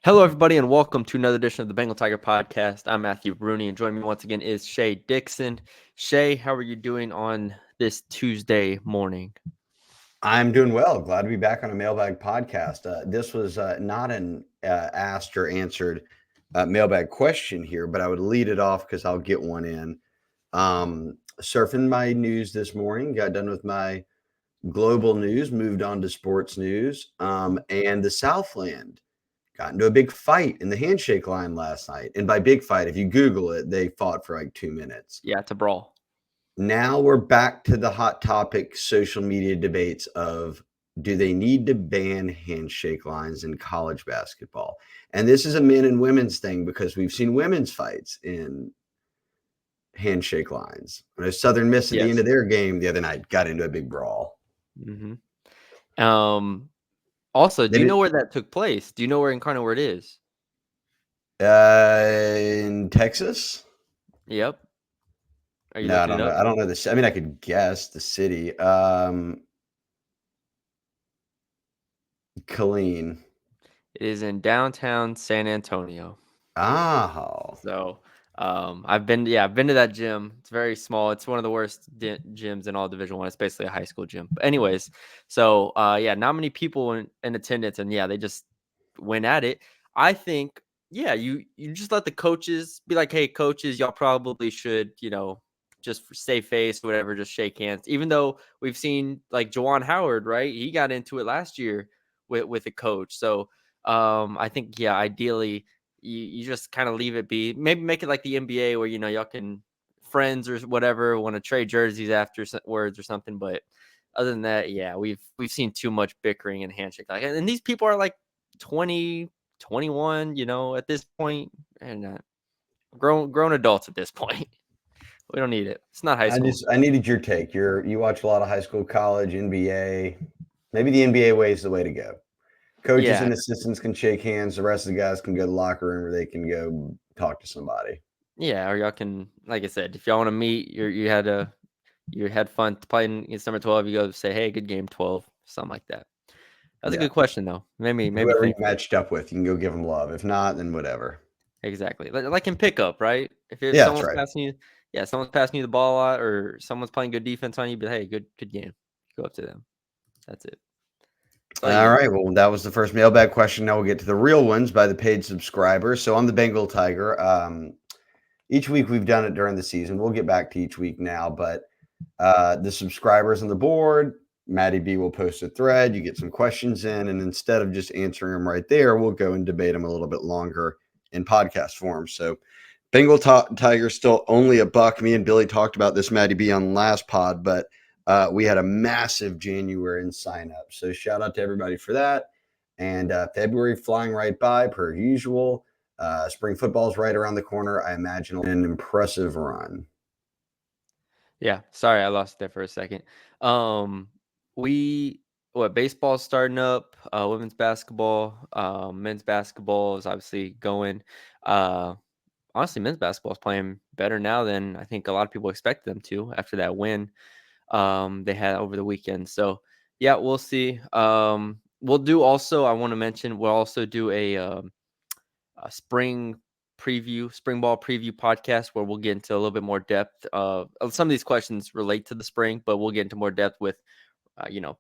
Hello, everybody, and welcome to another edition of the Bengal Tiger Podcast. I'm Matthew Brune, and joining me once again is Shea Dixon. Shea, how are you doing on this Tuesday morning? I'm doing well. Glad to be back on a Mailbag podcast. This was not an asked or answered mailbag question here, but I would lead it off because I'll get one in. Surfing my news this morning, got done with my global news, moved on to sports news, and the Southland got into a big fight in the handshake line last night. And by big fight, if you Google it, they fought for like 2 minutes. Yeah, it's a brawl. Now we're back to the hot topic social media debates of do they need to ban handshake lines in college basketball? And this is a men and women's thing because we've seen women's fights in handshake lines. I know Southern Miss at the end of their game the other night got into a big brawl. Mm-hmm. Also, do you know where that took place? Do you know where it is? In Texas? Yep. Are you No, I looking don't it know. up? I don't know this. I mean, I could guess the city. Colleen. It is in downtown San Antonio. Oh. So I've been to that gym. It's very small. It's one of the worst gyms in all Division 1. It's basically a high school gym. But anyways, so not many people in attendance, and they just went at it. I think you just let the coaches be like, hey, coaches, y'all probably should, just save face, whatever, just shake hands. Even though we've seen like Juwan Howard, right? He got into it last year with a coach. So I think ideally you just kind of leave it be. Maybe make it like the NBA where y'all can friends or whatever want to trade jerseys afterwards or something. But other than that, we've seen too much bickering and handshake. And these people are like 20, 21, at this point, and grown adults at this point. We don't need it. It's not high school. I needed your take. You watch a lot of high school, college, NBA. Maybe the NBA way is the way to go. Coaches and assistants can shake hands. The rest of the guys can go to the locker room or they can go talk to somebody. Yeah, or y'all can, like I said, if y'all want to meet, you had fun playing in summer 12. You go say, hey, good game 12, something like that. That's a good question though. Maybe whoever you think matched up with, you can go give them love. If not, then whatever. exactly like in pickup, right? If That's someone's right. passing you the ball a lot, or someone's playing good defense on you, but hey, good game. Go up to them. That's it. All right. Well, that was the first mailbag question. Now we'll get to the real ones by the paid subscribers. So I'm the Bengal Tiger. Each week we've done it during the season. We'll get back to each week now, but the subscribers on the board, Maddie B will post a thread. You get some questions in, and instead of just answering them right there, we'll go and debate them a little bit longer in podcast form. So Bengal Tiger still only $1. Me and Billy talked about this, Maddie B, on last pod, but we had a massive January in sign up. So shout out to everybody for that. And February flying right by per usual. Spring football is right around the corner. I imagine an impressive run. Yeah, sorry, I lost it there for a second. Baseball's starting up, women's basketball, men's basketball is obviously going. Honestly, men's basketball is playing better now than I think a lot of people expected them to after that win they had over the weekend. So yeah, we'll see. We'll do also. I want to mention we'll also do a spring ball preview podcast where we'll get into a little bit more depth. Some of these questions relate to the spring, but we'll get into more depth with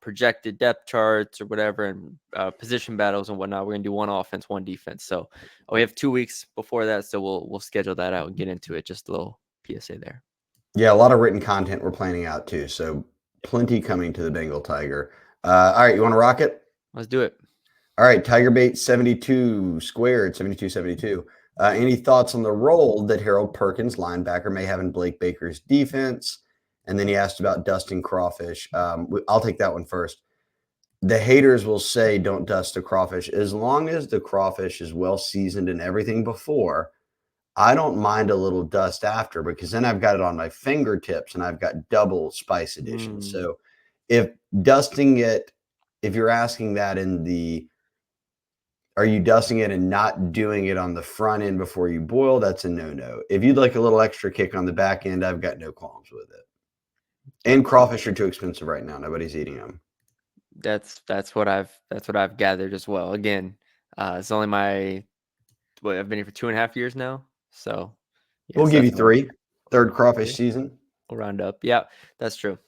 projected depth charts or whatever, and position battles and whatnot. We're gonna do one offense, one defense. So we have 2 weeks before that, so we'll schedule that out and get into it. Just a little PSA there. Yeah, a lot of written content we're planning out too. So plenty coming to the Bengal Tiger. All right, you want to rock it? Let's do it. All right, Tiger Bait 72 squared, 72. Any thoughts on the role that Harold Perkins, linebacker, may have in Blake Baker's defense? And then he asked about dusting crawfish. I'll take that one first. The haters will say don't dust the crawfish. As long as the crawfish is well seasoned and everything before, I don't mind a little dust after because then I've got it on my fingertips and I've got double spice edition. So if dusting it, if you're asking that are you dusting it and not doing it on the front end before you boil? That's a no-no. If you'd like a little extra kick on the back end, I've got no qualms with it. And crawfish are too expensive right now. Nobody's eating them. That's what I've gathered as well. Again, it's only my I've been here for 2.5 years now. So We'll yes, give you that's about 3. Third crawfish 3. season. We'll round up. Yeah, that's true.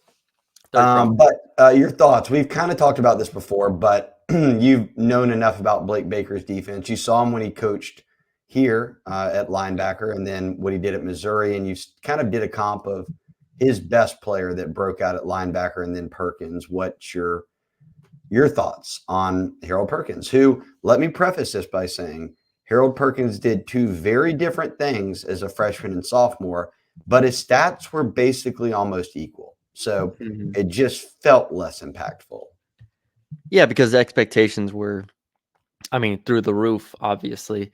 Third crawfish. But your thoughts. We've kind of talked about this before, but you've known enough about Blake Baker's defense. You saw him when he coached here at linebacker, and then what he did at Missouri, and you kind of did a comp of his best player that broke out at linebacker, and then Perkins. What's your thoughts on Harold Perkins? Who, let me preface this by saying, Harold Perkins did 2 very different things as a freshman and sophomore, but his stats were basically almost equal. So it just felt less impactful. Yeah, because the expectations were, through the roof, obviously.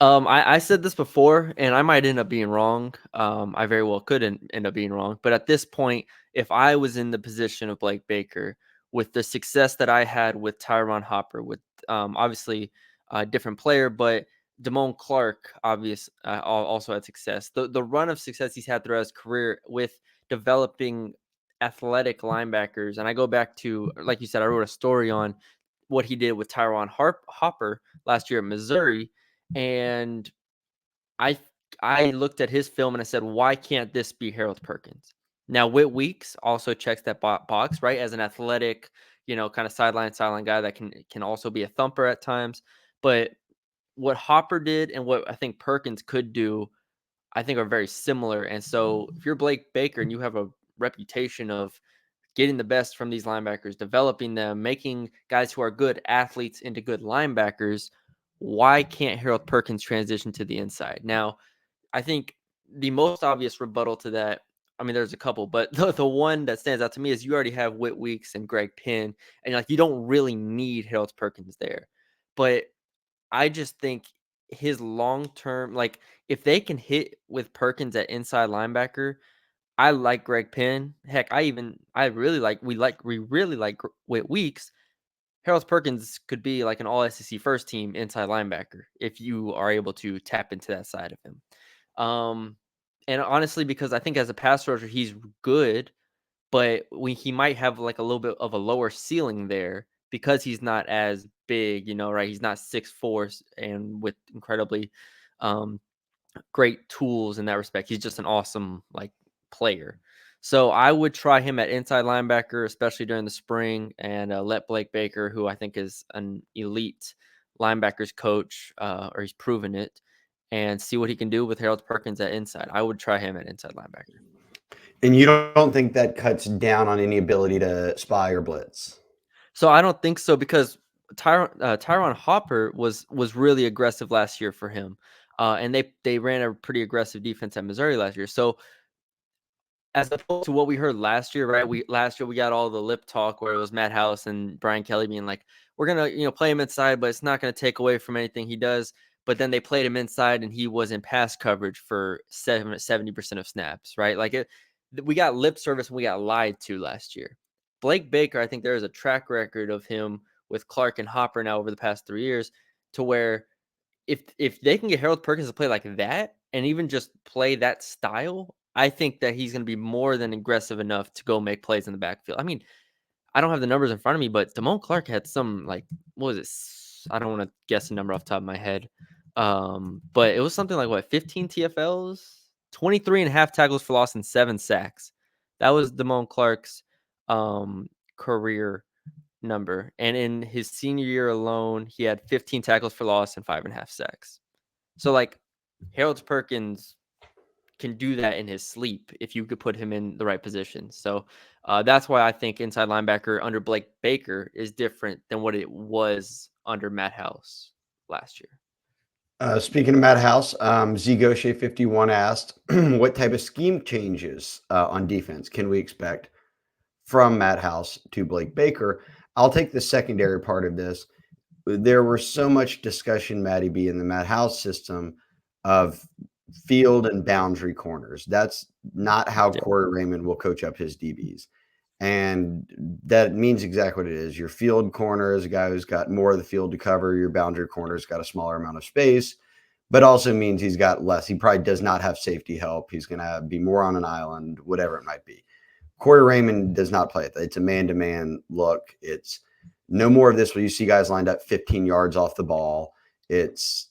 I said this before, and I might end up being wrong. I very well could end up being wrong. But at this point, if I was in the position of Blake Baker, with the success that I had with Tyron Hopper, with obviously a different player, but Damone Clark also had success. The run of success he's had throughout his career with developing athletic linebackers, and I go back to, like you said, I wrote a story on what he did with Hopper last year at Missouri, and I I looked at his film and I said, why can't this be Harold Perkins? Now, Whit Weeks also checks that box, right? As an athletic, kind of sideline guy that can also be a thumper at times. But what Hopper did and what I think Perkins could do, I think are very similar. And so if you're Blake Baker and you have a reputation of getting the best from these linebackers, developing them, making guys who are good athletes into good linebackers, why can't Harold Perkins transition to the inside? Now, I think the most obvious rebuttal to that, there's a couple, but the one that stands out to me is you already have Whit Weeks and Greg Penn, and like you don't really need Harold Perkins there. But I just think his long term, like if they can hit with Perkins at inside linebacker, I like Greg Penn. Heck, we really like Whit Weeks. Harold Perkins could be like an all SEC first team inside linebacker if you are able to tap into that side of him. And honestly, because I think as a pass rusher, he's good, but he might have like a little bit of a lower ceiling there because he's not as big, right? He's not 6'4" and with incredibly um, great tools in that respect. He's just an awesome player. So I would try him at inside linebacker, especially during the spring, and let Blake Baker, who I think is an elite linebackers coach, or he's proven it, and see what he can do with Harold Perkins at inside. I would try him at inside linebacker. And you don't think that cuts down on any ability to spy or blitz? So I don't think so because Tyron Hopper was really aggressive last year for him, and they ran a pretty aggressive defense at Missouri last year. So as opposed to what we heard last year, right? Last year we got all the lip talk where it was Matt House and Brian Kelly being like, "We're gonna play him inside, but it's not gonna take away from anything he does." But then they played him inside, and he was in pass coverage for 70% of snaps, right? We got lip service and we got lied to last year. Blake Baker, I think there is a track record of him with Clark and Hopper now over the past 3 years, to where if they can get Harold Perkins to play like that and even just play that style, I think that he's going to be more than aggressive enough to go make plays in the backfield. I don't have the numbers in front of me, but Damone Clark had some what was it? I don't want to guess a number off the top of my head. But it was something like what, 15 TFLs, 23 and a half tackles for loss, and 7 sacks. That was Damone Clark's career number. And in his senior year alone, he had 15 tackles for loss and 5.5 sacks. So Harold Perkins can do that in his sleep if you could put him in the right position. So that's why I think inside linebacker under Blake Baker is different than what it was under Matt House last year. Speaking of Matt House, Zgoshe51 asked, what type of scheme changes on defense can we expect from Matt House to Blake Baker? I'll take the secondary part of this. There was so much discussion, Matty B, in the Matt House system of field and boundary corners. That's not how Corey Raymond will coach up his DBs. And that means exactly what it is. Your field corner is a guy who's got more of the field to cover. Your boundary corner's got a smaller amount of space, but also means he's got less. He probably does not have safety help. He's going to be more on an island, whatever it might be. Corey Raymond does not play it. It's a man-to-man look. It's no more of this where you see guys lined up 15 yards off the ball. It's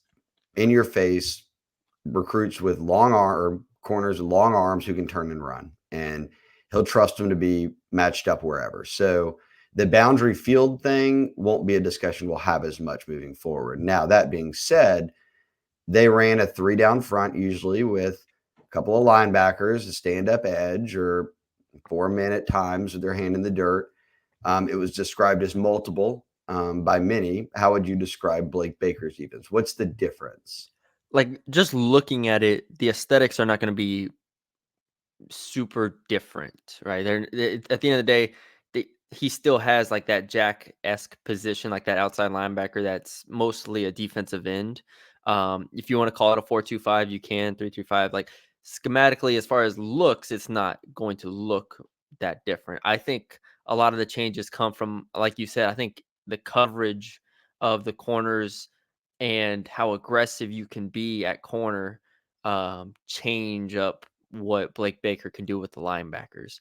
in your face recruits with long arm or corners with long arms who can turn and run, and he'll trust them to be matched up wherever. So the boundary field thing won't be a discussion we'll have as much moving forward. Now, that being said, they ran a 3 down front usually with a couple of linebackers, a stand-up edge, or 4 men at times with their hand in the dirt. It was described as multiple by many. How would you describe Blake Baker's defense? What's the difference? Like, just looking at it, the aesthetics are not going to be super different, right? At the end of the day, he still has like that Jack-esque position, like that outside linebacker that's mostly a defensive end. If you want to call it a 4-2-5, you can 3-3-5. Like schematically, as far as looks, it's not going to look that different. I think a lot of the changes come from, like you said, I think the coverage of the corners and how aggressive you can be at corner change up what Blake Baker can do with the linebackers.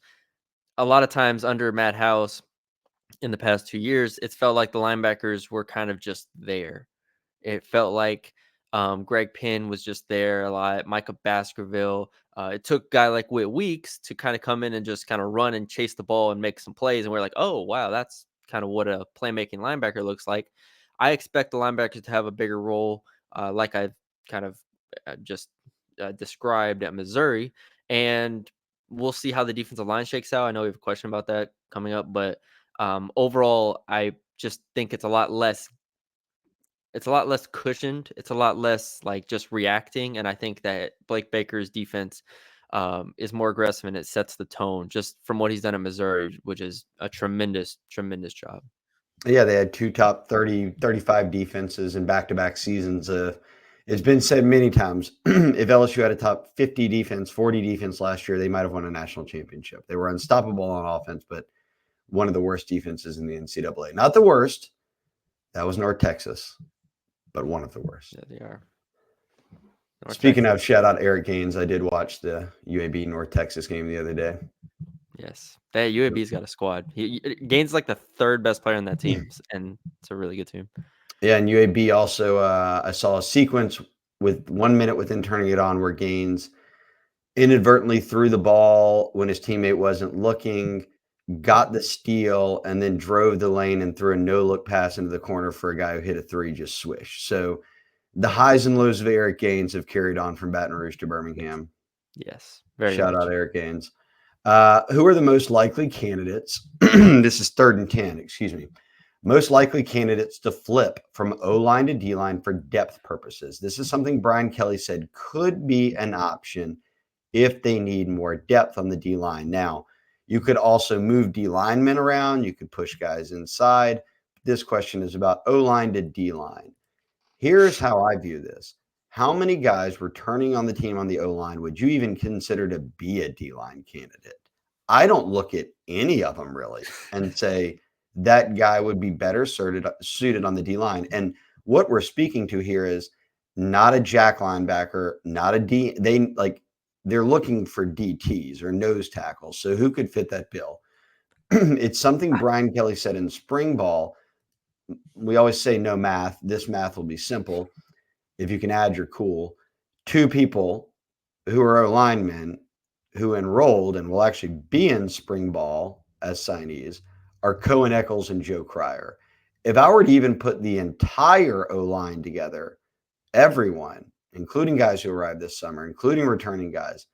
A lot of times under Matt House in the past 2 years, it's felt like the linebackers were kind of just there. It felt like Greg Penn was just there a lot. Micah Baskerville. It took a guy like Whit Weeks to kind of come in and just kind of run and chase the ball and make some plays. And we're like, oh, wow, that's kind of what a playmaking linebacker looks like. I expect the linebackers to have a bigger role, like I've kind of just described at Missouri. And we'll see how the defensive line shakes out. I know we have a question about that coming up, but overall, I just think it's a lot less cushioned. It's a lot less like just reacting. And I think that Blake Baker's defense is more aggressive and it sets the tone just from what he's done at Missouri, which is a tremendous, tremendous job. Yeah, they had 2 top 30, 35 defenses in back-to-back seasons. It's been said many times, if LSU had a top 50 defense, 40 defense last year, they might have won a national championship. They were unstoppable on offense, but one of the worst defenses in the NCAA. Not the worst. That was North Texas, but one of the worst. Yeah, they are. North Speaking Texas. of, shout out Eric Gaines. I did watch the UAB North Texas game the other day. Yes. That UAB's got a squad. Gaines like the third best player on that team, and it's a really good team. Yeah, and UAB also, I saw a sequence with 1 minute within turning it on where Gaines inadvertently threw the ball when his teammate wasn't looking, got the steal, and then drove the lane and threw a no-look pass into the corner for a guy who hit a three, just swish. So the highs and lows of Eric Gaines have carried on from Baton Rouge to Birmingham. Yes, very Shout much. out Eric Gaines. Who are the most likely candidates? This is 3rd and 10, excuse me. Most likely candidates to flip from O-line to D-line for depth purposes. This is something Brian Kelly said could be an option if they need more depth on the D-line. Now, you could also move D linemen around. You could push guys inside. This question is about O-line to D-line. Here's how I view this. How many guys returning on the team on the O-line would you even consider to be a D-line candidate? I don't look at any of them really and say that guy would be better suited on the D-line. And what we're speaking to here is not a jack linebacker, not a D. They're looking for DTs or nose tackles. So who could fit that bill? It's something Brian Kelly said in spring ball. We always say no math. This math will be simple. If you can add, you're cool. 2 people who are linemen who enrolled and will actually be in spring ball as signees are Cohen Eccles and Joe Cryer. If I were to even put the entire O-line together, everyone, including guys who arrived this summer, including returning guys,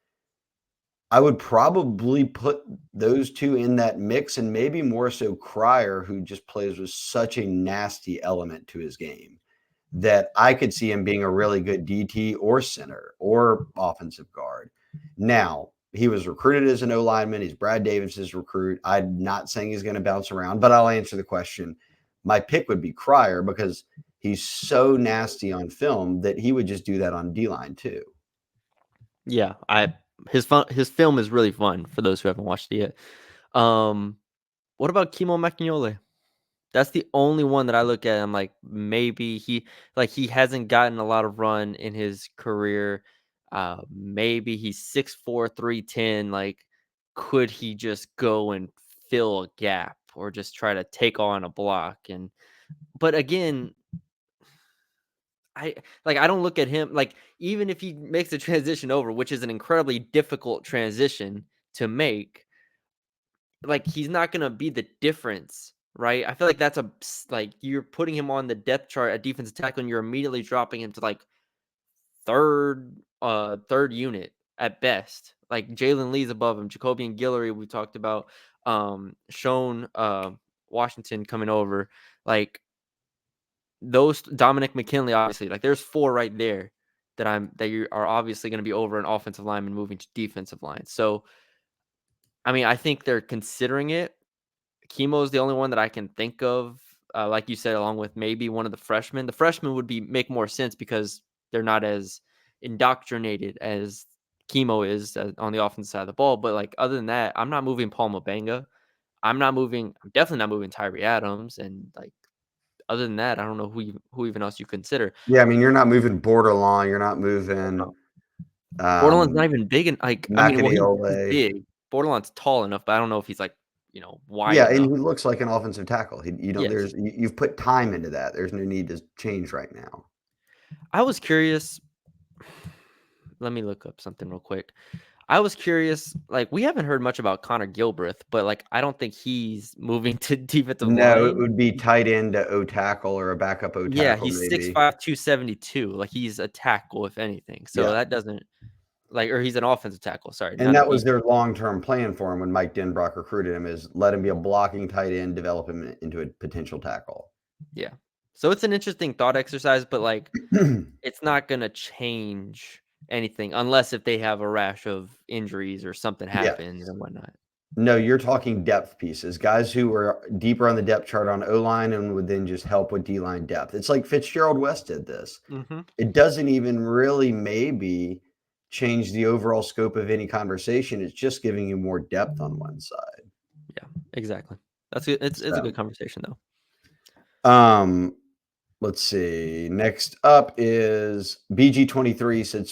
I would probably put those 2 in that mix, and maybe more so Cryer, who just plays with such a nasty element to his game that I could see him being a really good DT or center or offensive guard. Now, he was recruited as an O lineman. He's Brad Davis's recruit. I'm not saying he's going to bounce around, but I'll answer the question. My pick would be Cryer because he's so nasty on film that he would just do that on D-line too. Yeah, his film is really fun for those who haven't watched it yet. What about Kimo Makinyole? That's the only one that I look at. I'm like, maybe he hasn't gotten a lot of run in his career. Maybe he's 6'4", 310. Like, could he just go and fill a gap or just try to take on a block? But again, I don't look at him like, even if he makes the transition over, which is an incredibly difficult transition to make, like, he's not gonna be the difference, right? I feel like that's like, you're putting him on the depth chart at defensive tackle, and you're immediately dropping him to like third unit at best. Like, Jalen Lee's above him, Jacoby and Guillory we talked about, Sean Washington coming over, like those Dominic McKinley, obviously, like there's 4 right there that you are obviously going to be over an offensive lineman moving to defensive line. So, I mean, I think they're considering it. Chemo is the only one that I can think of, like you said, along with maybe one of the freshmen. The freshmen would make more sense because they're not as indoctrinated as Chemo is on the offensive side of the ball. But like, other than that, I'm not moving Paul Mabanga. I'm definitely not moving Tyree Adams. And like, other than that, I don't know who even else you consider. Yeah, I mean, you're not moving Bordelon. You're not moving Borderland's not even big, and like, I mean, well, he's McAneole. big. Borderland's tall enough, but I don't know if he's like, wide Yeah, and enough. he looks like an offensive tackle. Yes. You've put time into that. There's no need to change right now. I was curious. Let me look up something real quick. I was curious, like, we haven't heard much about Connor Gilbreth, but like, I don't think he's moving to defensive No, it line. would be tight end to O tackle or a backup O Yeah, tackle, he's maybe. 6'5", 272. Like, he's a tackle, if anything. So Yeah. that doesn't like, or he's an offensive tackle. Sorry, And not a that was defense. their long-term plan for him when Mike Denbrock recruited him, is let him be a blocking tight end, develop him into a potential tackle. Yeah. So it's an interesting thought exercise, but like, it's not gonna change anything unless if they have a rash of injuries or something happens Yes. and whatnot. No, you're talking depth pieces, guys who were deeper on the depth chart on O-line and would then just help with D-line depth. It's like Fitzgerald West did this. Mhm. It doesn't even really maybe change the overall scope of any conversation. It's just giving you more depth on one side. Yeah, exactly. That's good. It's a good So, conversation though. let's see. Next up is BG23 said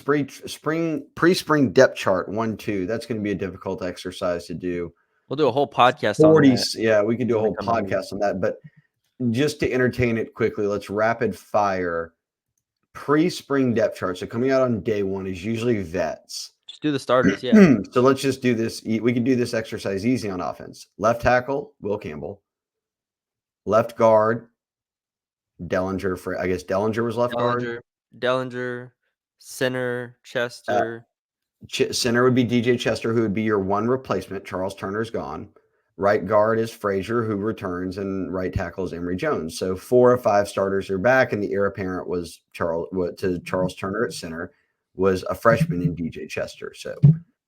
pre-spring depth chart 1-2. That's going to be a difficult exercise to do. We'll do a whole podcast on 40, that yeah, we could do a in the whole coming weeks. podcast on that. But just to entertain it quickly, let's rapid fire pre-spring depth chart. So coming out on day 1 is usually vets. Just do the starters, yeah. So let's just do this. We can do this exercise easy on offense. Left tackle, Will Campbell. Left guard, Dellinger. I guess Dellinger was left guard. Dellinger, center, Uh, Chester. Center would be DJ Chester, who would be your one replacement. Charles Turner's gone. Right guard is Frazier, who returns, and right tackle is Emory Jones. So 4 or 5 starters are back, and the heir apparent was Charles Turner at center, was a freshman in DJ Chester. So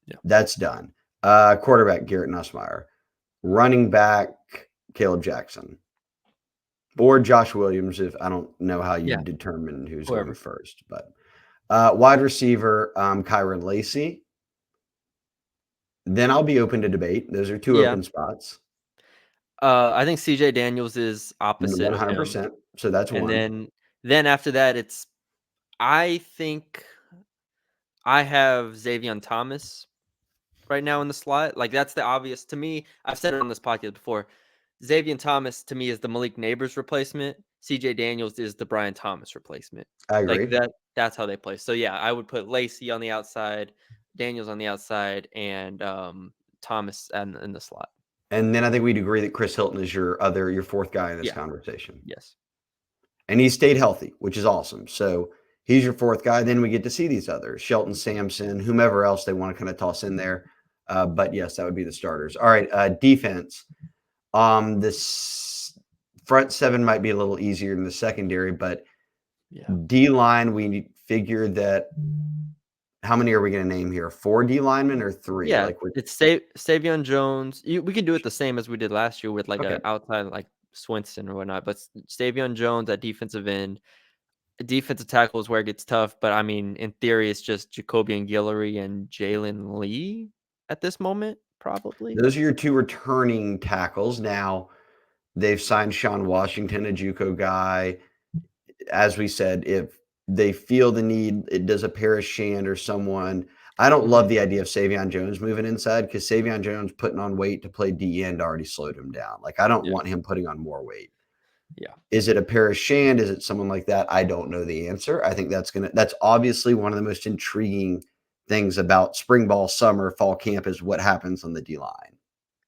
Yeah. that's done. Quarterback Garrett Nussmeier. Running back Caleb Jackson. Or Josh Williams, if I don't know how you determine who's Whoever. going first. But wide receiver, Kyron Lacey. Then I'll be open to debate. Those are 2 open spots. I think CJ Daniels is opposite of him. 100%. So that's And one. then after that, I think I have Xavier Thomas right now in the slot. Like, that's the obvious to me. I've said it on this podcast before. Xavier Thomas to me is the Malik Neighbors replacement. CJ Daniels is the Brian Thomas replacement. I Like, agree. that's how they play. So yeah, I would put Lacey on the outside, Daniels on the outside, and Thomas in the slot. And then I think we'd agree that Chris Hilton is your 4th guy in this conversation. Yes. And he stayed healthy, which is awesome. So he's your 4th guy. Then we get to see these others, Shelton Sampson, whomever else they want to kind of toss in there. But yes, that would be the starters. All right, defense. This front 7 might be a little easier than the secondary, but D-line, we figured that. How many are we going to name here? 4 D linemen or 3? Yeah, it's Savion Jones. We can do it the same as we did last year with like Okay. an outside like Swinson or whatnot. But Savion Jones at defensive end, defensive tackle is where it gets tough. But I mean, in theory, it's just Jacoby and Guillory and Jalen Lee at this moment, probably. Those are your 2 returning tackles. Now they've signed Sean Washington, a JUCO guy. As we said, if they feel the need, it does a Paris Shand or someone. I don't love the idea of Savion Jones moving inside, because Savion Jones putting on weight to play D end already slowed him down. Like, I don't want him putting on more weight. Yeah. Is it a Paris Shand? Is it someone like that? I don't know the answer. I think that's obviously one of the most intriguing things about spring ball, summer, fall camp is what happens on the D-line.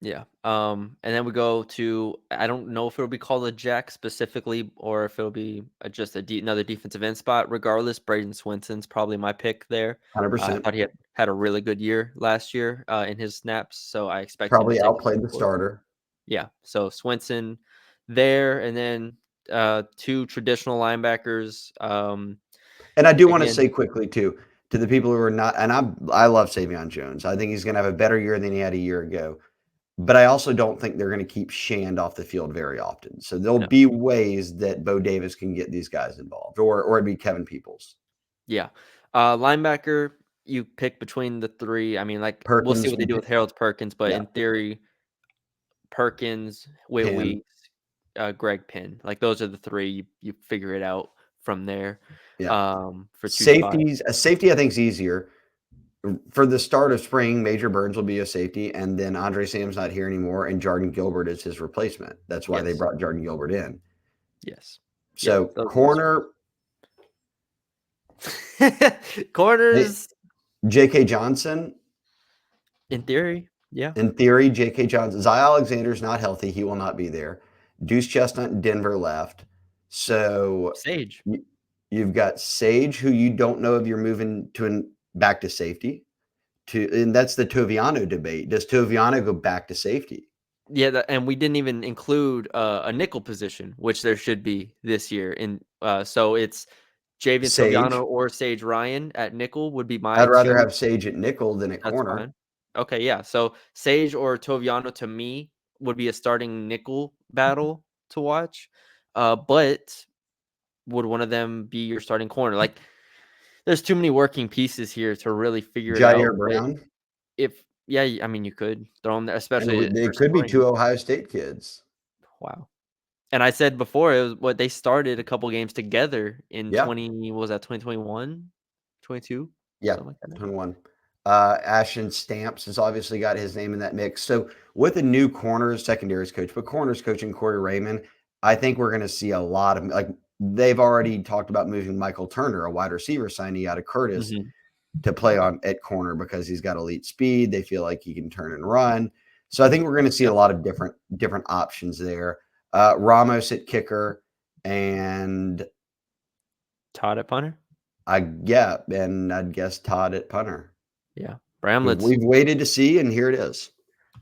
Yeah. And then we go to, I don't know if it'll be called a jack specifically or if it'll be just another defensive end spot. Regardless, Braden Swenson's probably my pick there. I 100%. thought he had a really good year last year in his snaps, so I expect him to Probably take a outplayed step the forward. starter. Yeah. So Swenson there, and then two traditional linebackers. And I do want to Again, say quickly too, to the people who are not, and I love Savion Jones. I think he's going to have a better year than he had a year ago. But I also don't think they're going to keep Shand off the field very often. So there'll no. be ways that Bo Davis can get these guys involved, or it'd be Kevin Peoples. Yeah. Linebacker, you pick between the three. I mean, like, we'll see Perkins, what they do with Harold Perkins, but yeah, in theory, Perkins, Whit Penn, Weeks, Greg Penn. Like, those are the three. You figure it out from there yeah. for two spots. A safety I think is easier. For the start of spring, Major Burns will be a safety, and then Andre Sam's not here anymore, and Jordan Gilbert is his replacement. That's why they Yes. brought Jordan Gilbert in. Yes. Yeah. So Those are corner, corners, J.K. Johnson, in theory. Yeah. in theory, J.K. Johnson. Zy Alexander's not healthy. He will not be there. Deuce Chestnut and Denver left. So Sage. you've got Sage, who you don't know if you're moving back to safety. And that's the Toviano debate. Does Toviano go back to safety? Yeah, and we didn't even include a nickel position, which there should be this year. So it's Javian Sage. Toviano or Sage Ryan at nickel would be my I'd rather two. have Sage at nickel than at That's corner. fine. Okay, yeah. So Sage or Toviano to me would be a starting nickel battle to watch. But would one of them be your starting corner? Like, there's too many working pieces here to really figure it out. Jair But Brown. yeah, I mean, you could throw them there, especially And they for could be spring. two Ohio State kids. Wow. And I said before, it was what they started a couple games together in Yeah. 2021, 22, Yeah. something like that. 21. Ashton Stamps has obviously got his name in that mix. So with a new corners, secondaries coach, but corners coaching Corey Raymond, I think we're going to see a lot of like they've already talked about moving Michael Turner, a wide receiver signee out of Curtis, Mhm. to play on at corner because he's got elite speed. They feel like he can turn and run. So I think we're going to see a Yep. lot of different options there. Ramos at kicker, and Todd at punter. and I'd guess Todd at punter. Yeah. Bramlett's. We've waited to see, and here it is.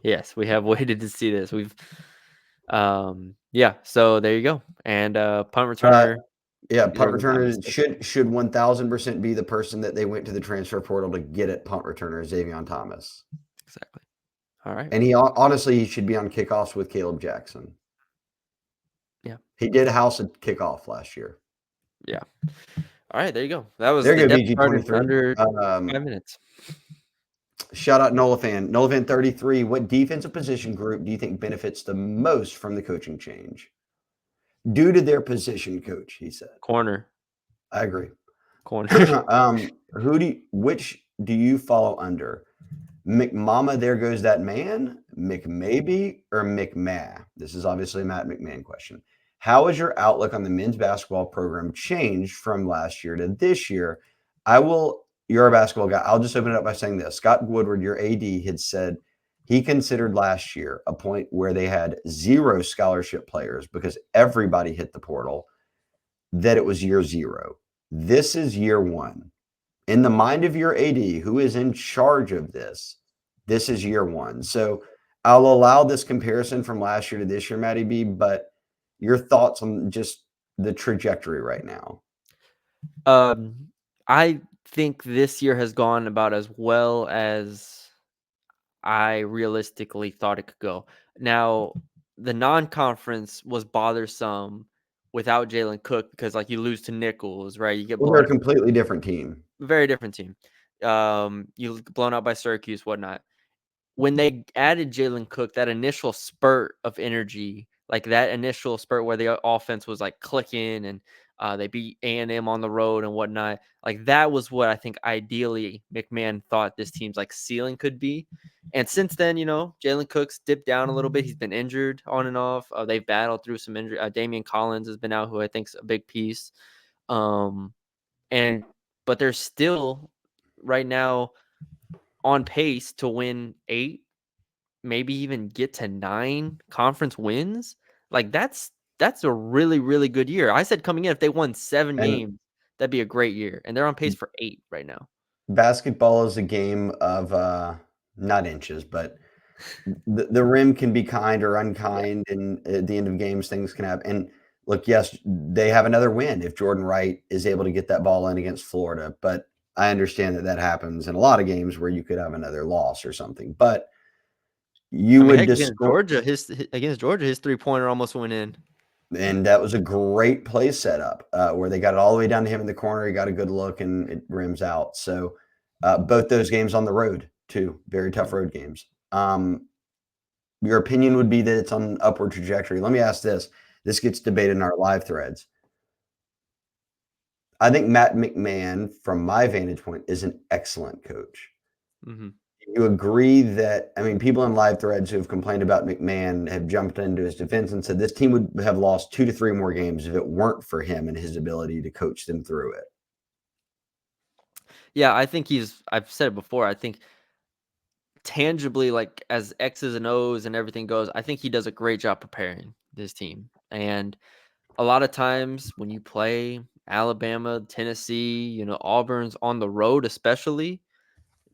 Yes, we have waited to see this. Yeah. So there you go. And punt Uh, returner. yeah, There punt was my returner mistake. should 1000% be the person that they went to the transfer portal to get at punt returner, Xavier Thomas. Exactly. All right. And honestly he should be on kickoffs with Caleb Jackson. Yeah. He did house a kickoff last year. Yeah. All right. There you go. That was There the you go, depth chart in BG23. under 5 minutes. Shout out Nola fan. Nola fan 33. What defensive position group do you think benefits the most from the coaching change? Due to their position coach, he said. Corner. I agree. Corner. Which do you follow under? McMama, there goes that man, McMaybe, or McMah? This is obviously a Matt McMahon question. How has your outlook on the men's basketball program changed from last year to this year? You're a basketball guy. I'll just open it up by saying this. Scott Woodward, your AD, had said he considered last year a point where they had 0 scholarship players because everybody hit the portal, that it was year 0. This is year 1. In the mind of your AD, who is in charge of this, this is year 1. So I'll allow this comparison from last year to this year, Matty B, but your thoughts on just the trajectory right now. I think this year has gone about as well as I realistically thought it could go. Now, the non-conference was bothersome without Jalen Cook because, like, you lose to Nichols, right? You get Well, they're a blown, completely different team. very different team. You get blown out by Syracuse, whatnot. When they added Jalen Cook, that initial spurt of energy, like that initial spurt where the offense was like clicking and They beat A&M on the road and whatnot. Like that was what I think ideally McMahon thought this team's like ceiling could be. And since then, Jalen Cook's dipped down a little bit. He's been injured on and off. They've battled through some injury. Damian Collins has been out, who I think's a big piece. But they're still right now on pace to win 8, maybe even get to 9 conference wins. Like that's a really, really good year. I said coming in, if they won 7 games, that'd be a great year. And they're on pace for 8 right now. Basketball is a game of not inches, but the rim can be kind or unkind, and at the end of games, things can happen. And look, yes, they have another win if Jordan Wright is able to get that ball in against Florida. But I understand that happens in a lot of games where you could have another loss or something. But you would against Georgia, his 3-pointer almost went in. And that was a great play setup where they got it all the way down to him in the corner. He got a good look and it rims out. So both those games on the road, too. Very tough road games. Your opinion would be that it's on an upward trajectory. Let me ask this. This gets debated in our live threads. I think Matt McMahon, from my vantage point, is an excellent coach. Mm-hmm. You agree that, people in live threads who have complained about McMahon have jumped into his defense and said this team would have lost 2 to 3 more games if it weren't for him and his ability to coach them through it. Yeah, I think I've said it before, I think tangibly, like as X's and O's and everything goes, I think he does a great job preparing this team. And a lot of times when you play Alabama, Tennessee, Auburn's on the road, especially,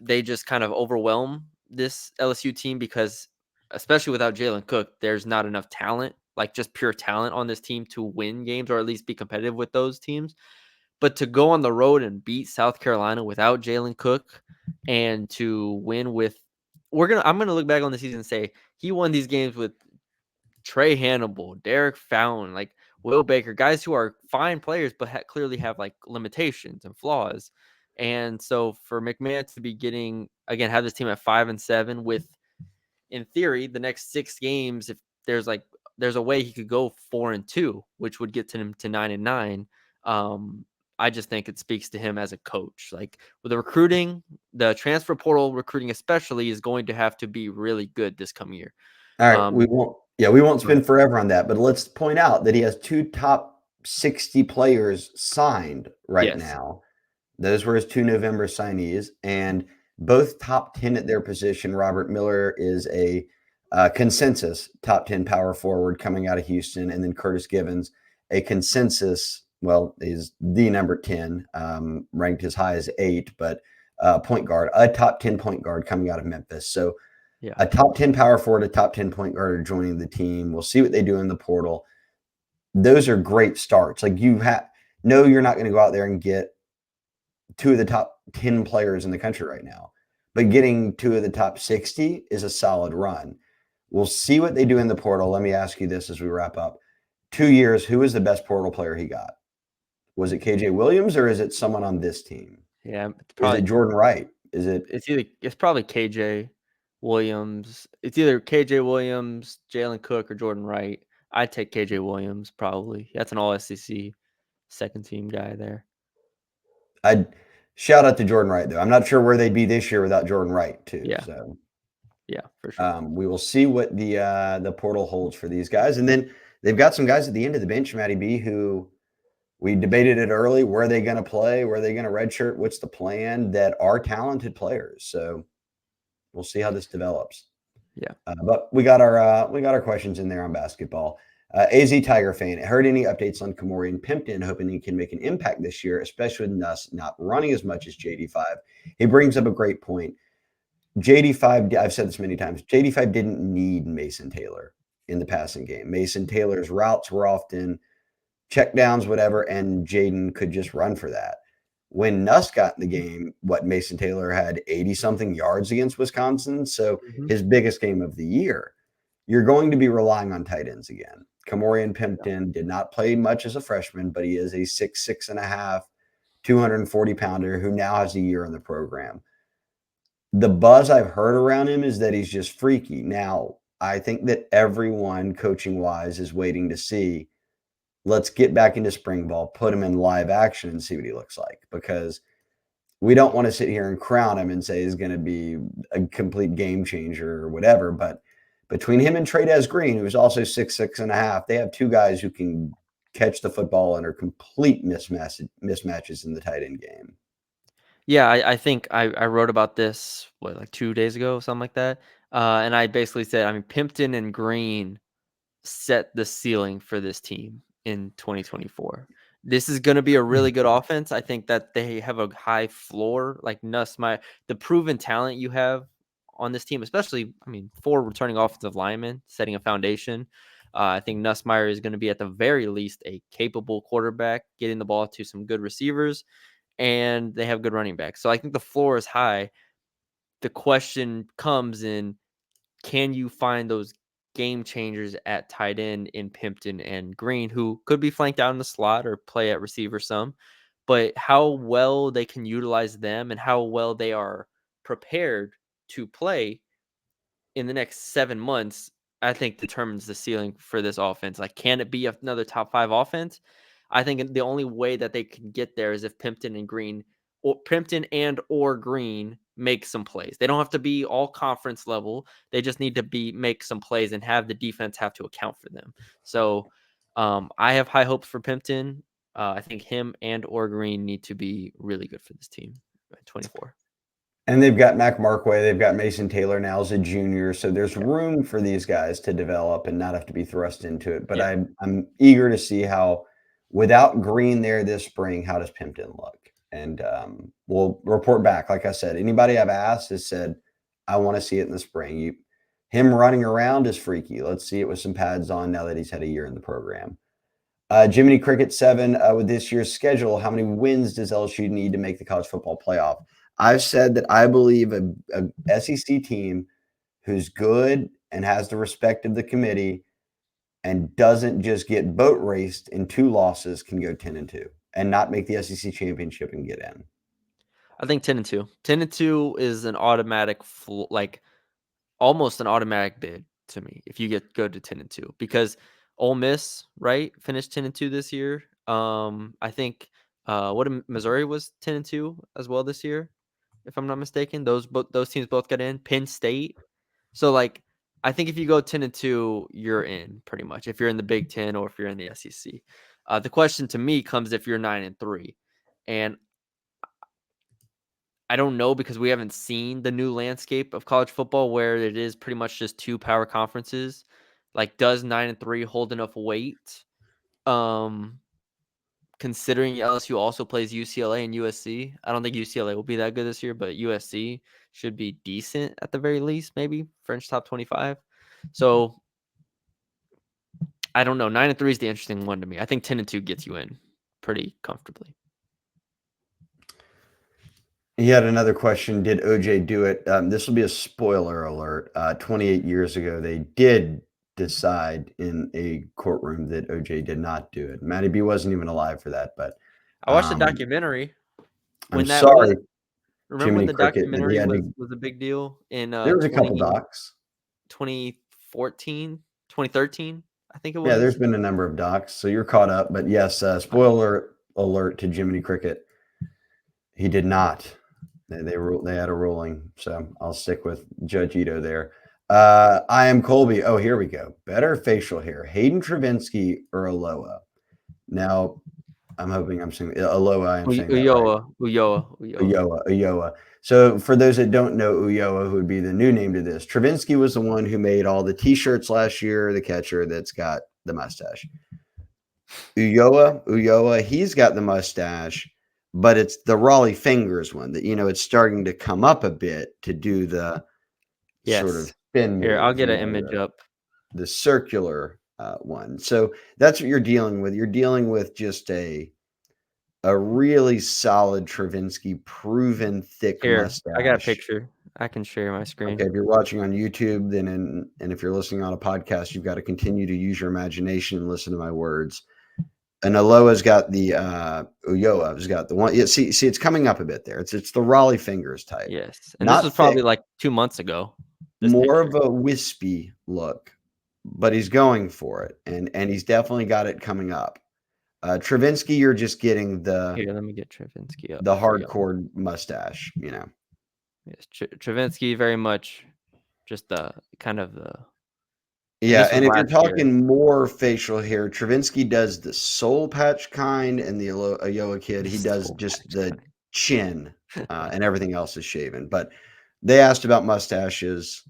they just kind of overwhelm this LSU team because, especially without Jalen Cook, there's not enough talent, like just pure talent on this team to win games or at least be competitive with those teams. But to go on the road and beat South Carolina without Jalen Cook and to win with, I'm gonna look back on the season and say he won these games with Trey Hannibal, Derek Fountain, like Will Baker, guys who are fine players but clearly have like limitations and flaws. And so for McMahon to be have this team at 5-7 with, in theory, the next 6 games, if there's a way he could go 4-2, which would get to him to 9-9. I just think it speaks to him as a coach. Like with the recruiting, the transfer portal recruiting especially is going to have to be really good this coming year. All right, we won't spend forever on that, but let's point out that he has 2 top 60 players signed right now. Those were his 2 November signees, and both top 10 at their position. Robert Miller is a consensus top 10 power forward coming out of Houston, and then Curtis Givens, a consensus, is the number 10, ranked as high as 8, but point guard, a top 10 point guard coming out of Memphis. So a top 10 power forward, a top 10 point guard are joining the team. We'll see what they do in the portal. Those are great starts. Like you're not going to go out there and get 2 of the top 10 players in the country right now, but getting 2 of the top 60 is a solid run. We'll see what they do in the portal. Let me ask you this as we wrap up. 2 years, who is the best portal player he got? Was it KJ Williams or is it someone on this team? Yeah, is it Jordan Wright? It's probably KJ Williams. It's either KJ Williams, Jalen Cook, or Jordan Wright. I'd take KJ Williams probably. That's an all SEC second team guy there. I'd shout out to Jordan Wright, though. I'm not sure where they'd be this year without Jordan Wright, too. Yeah. So, yeah, for sure. We will see what the portal holds for these guys. And then they've got some guys at the end of the bench, Matty B, who we debated it early. Where are they going to play? Where are they going to redshirt? What's the plan? That are talented players. So we'll see how this develops. Yeah. But we got our questions in there on basketball. AZ Tiger fan, heard any updates on Kamorian Pimpton, hoping he can make an impact this year, especially with Nuss not running as much as JD5. He brings up a great point. JD5, I've said this many times, JD5 didn't need Mason Taylor in the passing game. Mason Taylor's routes were often checkdowns, whatever, and Jaden could just run for that. When Nuss got in the game, Mason Taylor had 80-something yards against Wisconsin, so his biggest game of the year. You're going to be relying on tight ends again. Kamorian Pimpton did not play much as a freshman, but he is a 6'6.5", 240-pounder who now has a year in the program. The buzz I've heard around him is that he's just freaky. Now, I think that everyone, coaching-wise, is waiting to see let's get back into spring ball, put him in live action and see what he looks like, because we don't want to sit here and crown him and say he's going to be a complete game changer or whatever. But between him and Trey'Dez Green, who's also 6'6.5", they have two guys who can catch the football and are complete mismatches in the tight end game. Yeah, I think I wrote about this, like 2 days ago, something like that. And I basically said, I mean, Pimpton and Green set the ceiling for this team in 2024. This is going to be a really good offense. I think that they have a high floor, like Nussmeier, the proven talent you have on this team, especially, I mean, 4 returning offensive linemen setting a foundation. I think Nussmeier is going to be at the very least a capable quarterback, getting the ball to some good receivers, and they have good running backs. So I think the floor is high. The question comes in, can you find those game changers at tight end in Pimpton and Green, who could be flanked out in the slot or play at receiver some, but how well they can utilize them and how well they are prepared to play in the next 7 months, I think determines the ceiling for this offense. Like, can it be another top 5 offense? I think the only way that they can get there is if Pimpton and or Green make some plays. They don't have to be all conference level. They just need to make some plays and have the defense have to account for them. So I have high hopes for Pimpton. I think him and or Green need to be really good for this team at 24. And they've got Mac Markway, they've got Mason Taylor now as a junior, so there's room for these guys to develop and not have to be thrust into it. But Yeah. I'm eager to see how, without Green there this spring, how does Pimpton look? And we'll report back. Like I said, anybody I've asked has said, I want to see it in the spring. Him running around is freaky. Let's see it with some pads on now that he's had a year in the program. Jiminy Cricket 7, with this year's schedule, how many wins does LSU need to make the college football playoff? I've said that I believe a SEC team who's good and has the respect of the committee and doesn't just get boat raced in 2 losses can go 10-2 and not make the SEC championship and get in. I think 10-2. 10-2 is an automatic, like almost an automatic bid to me if you go to 10-2, because Ole Miss, right, finished 10-2 this year. I think Missouri was 10-2 as well this year, if I'm not mistaken. Those teams both got in. Penn State. So like, I think if you go 10-2, you're in pretty much. If you're in the Big Ten or if you're in the SEC, the question to me comes if you're 9-3, and I don't know, because we haven't seen the new landscape of college football where it is pretty much just 2 power conferences. Like, does 9-3 hold enough weight? Considering LSU also plays UCLA and USC. I don't think UCLA will be that good this year, but USC should be decent at the very least, maybe French top 25. So I don't know. 9-3 is the interesting one to me. I think 10-2 gets you in pretty comfortably. He had another question. Did OJ do it? This will be a spoiler alert. 28 years ago, they did decide in a courtroom that OJ did not do it. Matty B wasn't even alive for that, but I watched the documentary I'm when that was. sorry, Remember when Jiminy the Cricket, that he documentary had was to. a big deal in There was a couple docs. 2014, 2013, I think it Yeah, there's was. been a number of docs, so you're caught up. But yes, spoiler alert to Jiminy Cricket. He did not. They had a ruling, so I'll stick with Judge Ito there. I am Colby. Oh, here we go. Better facial hair, Hayden Travinsky or Aloha? Now, I'm hoping I'm saying Aloha. I am saying that right. Uyoa. So for those that don't know Uyoa, who would be the new name to this, Travinsky was the one who made all the T-shirts last year, the catcher that's got the mustache. Uyoa, he's got the mustache, but it's the Raleigh Fingers one that, it's starting to come up a bit to do the sort of Yes. spin move. Here, I'll get an image up. The circular one. So that's what you're dealing with. You're dealing with just a really solid Travinsky, proven thick Here, mustache. I got a picture. I can share my screen. Okay, if you're watching on YouTube, then and if you're listening on a podcast, you've got to continue to use your imagination and listen to my words. And Aloha's got the Uyoa's got the one. Yeah, see, it's coming up a bit there. It's the Raleigh Fingers type. Yes, and Not this was probably thick, like 2 months ago. more of a wispy look, but he's going for it, and he's definitely got it coming up. Travinsky, you're just getting the Here, let me get Travinsky up the for y'all. hardcore mustache, you know. Yes, Travinsky very much just the kind of the, and Yeah, this was and if you're last year. talking more facial hair, Travinsky does the soul patch kind, and the Ayoa kid, he does So just patch the chin, and everything else is shaven. But they asked about mustaches.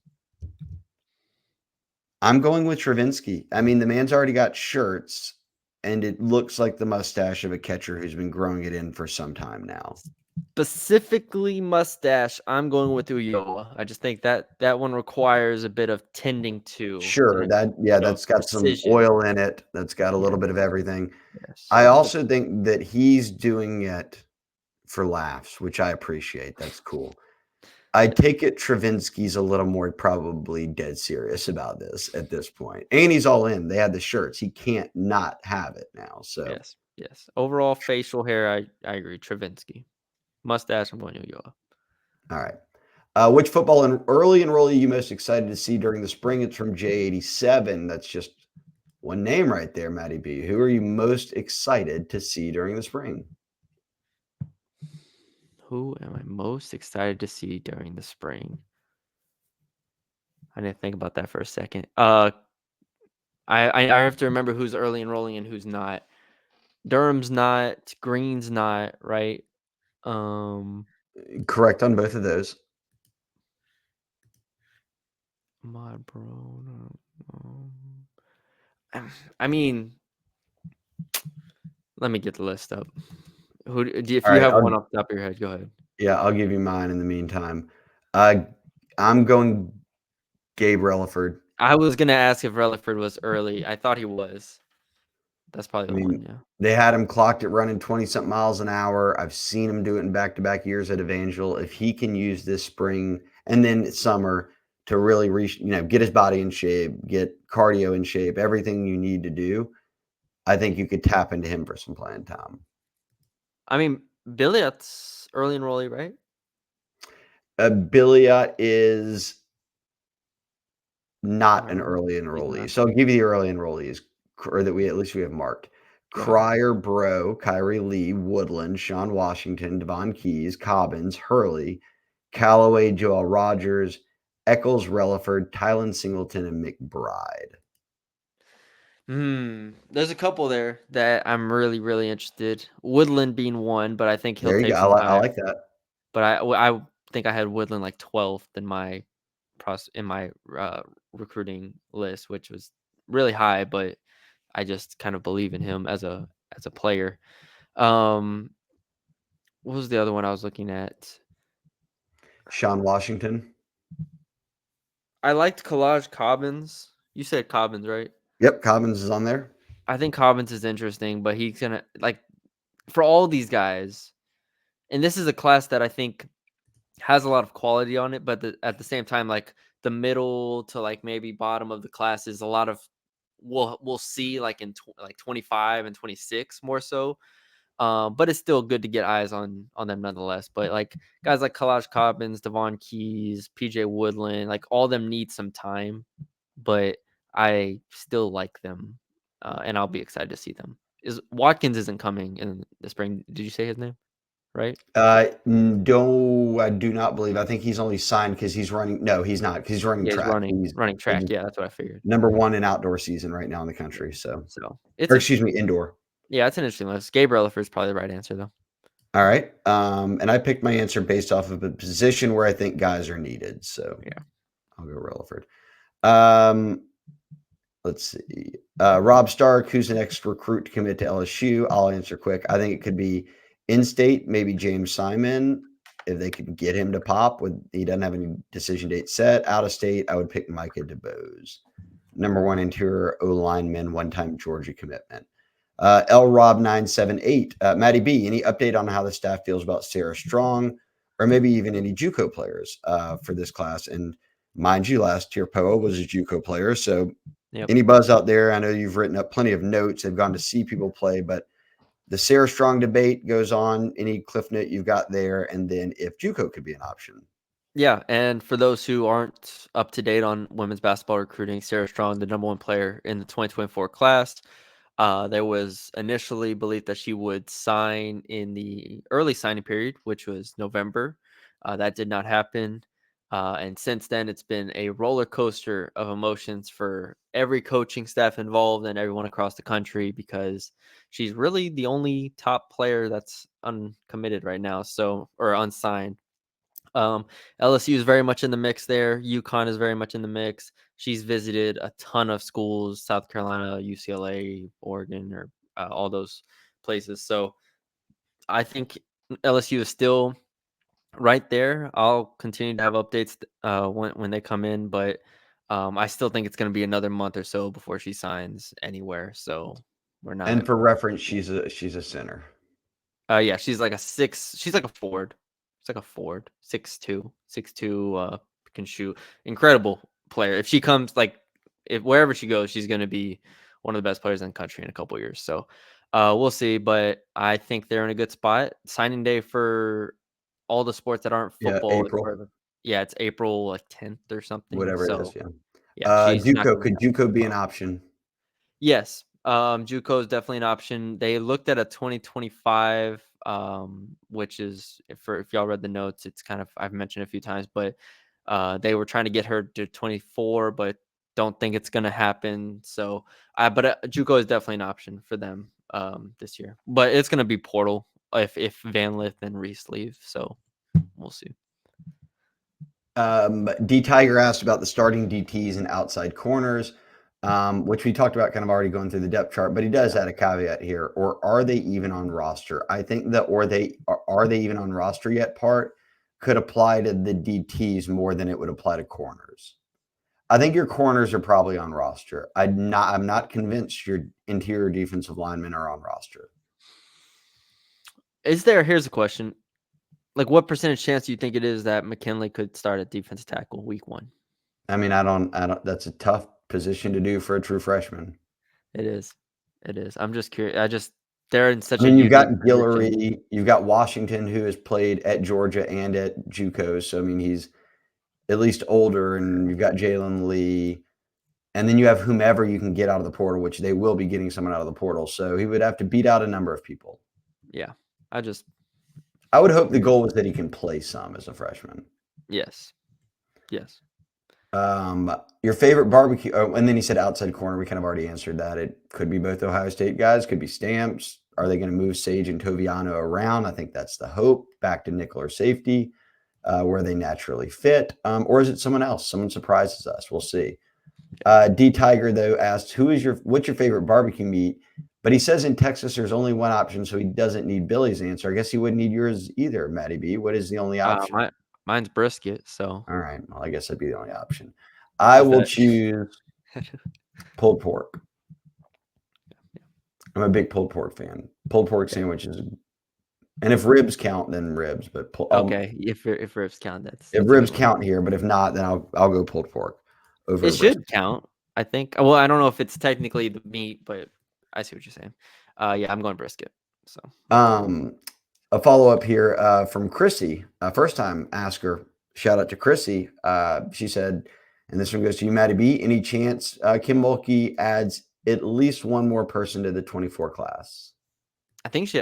I'm going with Travinsky. I mean, the man's already got shirts, and it looks like the mustache of a catcher who's been growing it in for some time now. Specifically mustache, I'm going with Ulloa. I just think that that one requires a bit of tending to Sure, and of that's got some precision. oil in it. That's got a Yeah, little bit of everything. yeah. I So the also think that he's doing it for laughs, which I appreciate. That's cool. I yeah, take it Travinsky's a little more probably dead serious about this at this point. And he's all in. They had the shirts. He can't not have it now. So, yes, yes. Overall facial hair, I agree. Travinsky. Mustache, I'm going Ulloa. all right. Which football and early enrollee are you most excited to see during the spring? It's from J87. That's just one name right there, Matty B. Who are you most excited to see during the spring? Who am I most excited to see during the spring? I didn't think about that for a second. I have to remember who's early enrolling and who's not. Durham's not, Green's not, right? Um, Correct on both of those. Mod Bro. I mean, let me get the list up. Who, if All you right. have one off the top of your head, go ahead. Yeah, I'll give you mine in the meantime. I'm going Gabe Relaford. I was gonna ask if Relaford was early. I thought he was. That's probably I the one. mean, Yeah. they had him clocked at running 20-something miles an hour. I've seen him do it in back-to-back years at Evangel. If he can use this spring and then summer to really get his body in shape, get cardio in shape, everything you need to do, I think you could tap into him for some playing time. I mean, Billiot's early enrollee, right? Billiot is not an Or early he's enrollee. not. So I'll give you the early enrollees, or that we at least we have marked. Go ahead. Cryer, Bro, Kyrie Lee, Woodland, Sean Washington, Devon Keys, Cobbins, Hurley, Callaway, Joel Rogers, Eccles, Relaford, Tylen Singleton, and McBride. There's a couple there that I'm really, really interested. Woodland being one, but I think he'll There you go. take some I time. like that. But I think I had Woodland like 12th in my recruiting list, which was really high, but I just kind of believe in him as a player. Um, what was the other one I was looking at? Sean Washington. I liked Collage Cobbins. You said Cobbins, right? Yep, Cobbins is on there. I think Cobbins is interesting, but he's gonna like for all these guys, and this is a class that I think has a lot of quality on it, but at the same time, like the middle to like maybe bottom of the class is a lot of we'll see like in like 25 and 26 more so. But it's still good to get eyes on them nonetheless. But like guys like Kalaj Cobbins, Devon Keys, PJ Woodland, like all them need some time, but I still like them, and I'll be excited to see them. Is Watkins isn't coming in the spring? Did you say his name right? No, I do not believe. I think he's only signed because he's running. No, he's not because he's running Yeah, he's track. running track. He's Yeah, that's what I figured. number one in outdoor season right now in the Yeah. country. So, So or it's a excuse me, indoor. yeah, it's an interesting list. Gabriel is probably the right answer though. All right. And I picked my answer based off of a position where I think guys are needed. So Yeah. I'll go Relaford. Um, let's see. Rob Stark, who's the next recruit to commit to LSU? I'll answer quick. I think it could be in-state, maybe James Simon. If they could get him to pop, he doesn't have any decision date set. Out of state, I would pick Micah DeBose, number one interior O lineman, one-time Georgia commitment. L Rob 978. Matty B, any update on how the staff feels about Sarah Strong, or maybe even any JUCO players for this class? And mind you, last year Poa was a JUCO player, so Yep. any buzz out there? I know you've written up plenty of notes. They've gone to see people play, but the Sarah Strong debate goes on. Any cliff note you've got there, and then if JUCO could be an option. Yeah, and for those who aren't up to date on women's basketball recruiting, Sarah Strong, the number one player in the 2024 class. There was initially believed that she would sign in the early signing period, which was November. That did not happen. And since then, it's been a roller coaster of emotions for every coaching staff involved and everyone across the country because she's really the only top player that's uncommitted right now, or unsigned. LSU is very much in the mix there. UConn is very much in the mix. She's visited a ton of schools, South Carolina, UCLA, Oregon, or all those places. So I think LSU is still right there. I'll continue to have updates when they come in, but I still think it's going to be another month or so before she signs anywhere. So we're And not. for reference, she's a center. Yeah, she's like a six. She's like a Ford. She's like a Ford, 6'2", 6'2", can shoot. Incredible player. If she comes, if wherever she goes, she's gonna be one of the best players in the country in a couple years. So, we'll see. But I think they're in a good spot. Signing day for all the sports that aren't Yeah, football is April, yeah, it's April like 10th or something. whatever it is. So Yeah. yeah, she's not JUCO, gonna could have JUCO be an tomorrow. option? Yes, JUCO is definitely an option. They looked at a 2025, which is if y'all read the notes, it's kind of I've mentioned a few times, but they were trying to get her to 24, but don't think it's gonna happen. So, but JUCO is definitely an option for them this year. But it's gonna be portal if Van Lith and Reese leave. So we'll see. D Tiger asked about the starting DTs and outside corners, which we talked about kind of already going through the depth chart, but he does Yeah. add a caveat here. Or are they even on roster? I think that are they even on roster yet part could apply to the DTs more than it would apply to corners. I think your corners are probably on roster. I'm not convinced your interior defensive linemen are on roster. Here's a question. Like, what percentage chance do you think it is that McKinley could start at defensive tackle week 1? I mean, I don't that's a tough position to do for a true freshman. It is. It is. I'm just curious. They're in I such a mean, you've got unique position. Guillory, you've got Washington, who has played at Georgia and at JUCO. So I mean, he's at least older, and you've got Jalen Lee, and then you have whomever you can get out of the portal, which they will be getting someone out of the portal. So he would have to beat out a number of people. Yeah. I would hope the goal was that he can play some as a freshman. Yes. Yes. Your favorite barbecue, and then he said outside corner. We kind of already answered that. It could be both Ohio State guys, could be Stamps. Are they going to move Sage and Toviano around? I think that's the hope. Back to nickel or safety, where they naturally fit. Or is it someone else? Someone surprises us. We'll see. D Tiger though asked, what's your favorite barbecue meat? But he says in Texas there's only one option, so he doesn't need Billy's answer. I guess he wouldn't need yours either, Matty B. What is the only option? Mine's brisket, so All right. Well, I guess that'd be the only option. I is will that choose pulled pork. I'm a big pulled pork fan. Pulled pork okay. sandwiches, and if ribs count, then ribs. But Okay, if ribs count, if that's a good ribs one. count here, but if not, then I'll go pulled pork over It a brisket. should count, I think. Well, I don't know if it's technically the meat, but I see what you're saying. Yeah, I'm going brisket. So A follow up here from Chrissy, first time asker. Shout out to Chrissy. She said, and this one goes to you, Matty B. Any chance Kim Mulkey adds at least one more person to the 24 class? I think